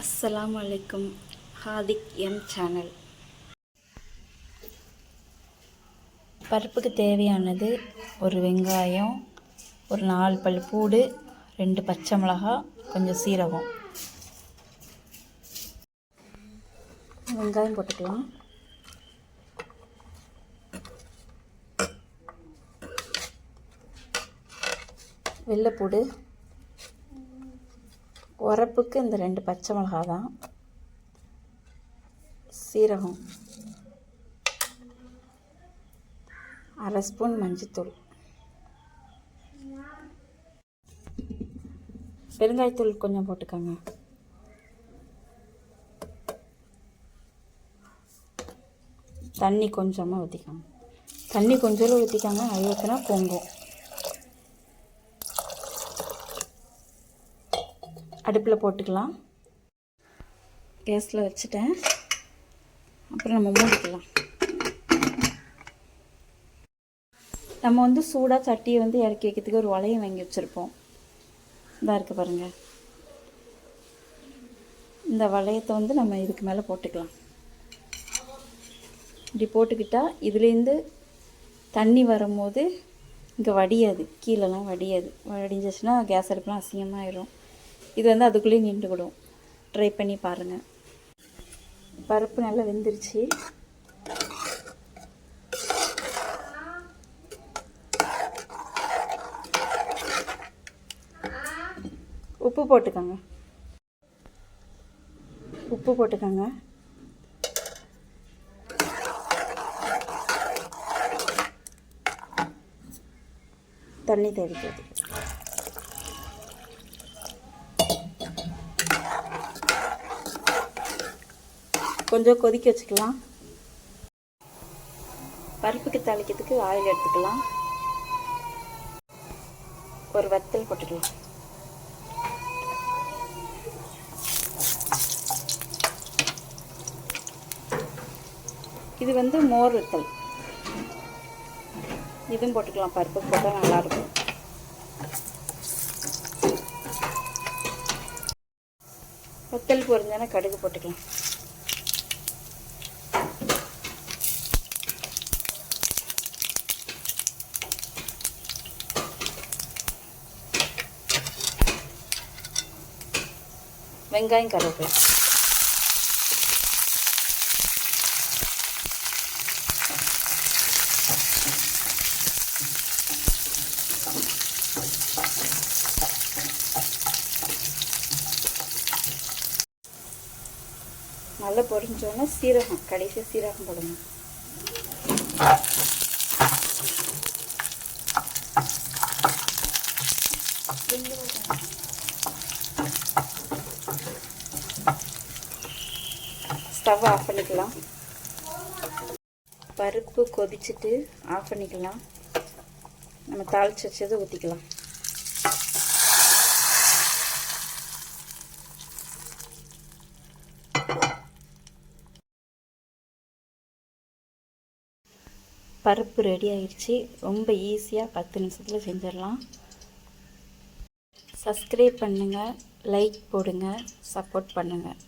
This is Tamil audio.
அஸ்ஸலாமு அலைக்கும். ஹாதிக் எம் சேனல். பருப்புக்கு தேவையானது ஒரு வெங்காயம், ஒரு 4 பல் பூடு, 2 பச்சை மிளகாய், கொஞ்சம் சீரகம். வெங்காயம் போட்டுக்கலாம். வெள்ளைப்பூடு, உரப்புக்கு இந்த 2 பச்சை மிளகாய் தான். சீரகம், 1/2 ஸ்பூன் மஞ்சத்தூள், பெருங்காயத்தூள் கொஞ்சம் போட்டுக்கோங்க. தண்ணி கொஞ்சமாக ஊற்றிக்கோங்க. தண்ணி கொஞ்சம் ஊற்றிக்கோங்க, அது ஊற்றினா பொங்கும். அடுப்பில் போட்டுக்கலாம். கேஸில் வச்சுட்டேன். அப்புறம் நம்ம மூடிக்கலாம். நம்ம சூடாக சட்டியை இறக்கி வைக்கிறதுக்கு ஒரு வளையம் வாங்கி வச்சுருப்போம். இதாக இருக்குது பாருங்கள். இந்த வளையத்தை நம்ம இதுக்கு மேலே போட்டுக்கலாம். இப்படி போட்டுக்கிட்டால் இதுலேருந்து தண்ணி வரும்போது இங்கே வடியாது, கீழெல்லாம் வடியாது. வடிஞ்சிச்சுன்னா கேஸ் அடுப்புலாம் அசிங்கமாகிடும். இது அதுக்குள்ளேயே நின்றுக்கிடும். ட்ரை பண்ணி பாருங்கள். பருப்பு நல்லா வெந்துருச்சு. உப்பு போட்டுக்கோங்க. தண்ணி தேவைப்படுது. கொஞ்சம் கொதிக்க வச்சுக்கலாம். பருப்புக்கு தாளிக்கிறதுக்கு ஆயில் எடுத்துக்கலாம். ஒரு வத்தல் போட்டுக்கலாம். இது மோர் வத்தல். இதுவும் போட்டுக்கலாம். பருப்பு போட்டால் நல்லாயிருக்கும். வத்தல் பொரிஞ்சானா கடுகு போட்டுக்கலாம். வெங்காயம், கருவேப்பிலை. நல்லா பொரிஞ்சோன்னா சீரகம், கடைசியாக சீரகம் போடணும். ஸ்டவ் ஆஃப் பண்ணிக்கலாம். பருப்பு கொதிச்சுட்டு ஆஃப் பண்ணிக்கலாம். நம்ம தாளிச்சு வச்சதை ஊற்றிக்கலாம். பருப்பு ரெடி ஆயிடுச்சு. ரொம்ப ஈஸியாக 10 நிமிஷத்தில் செஞ்சிடலாம். சப்ஸ்கிரைப் பண்ணுங்கள், லைக் போடுங்க, சப்போர்ட் பண்ணுங்கள்.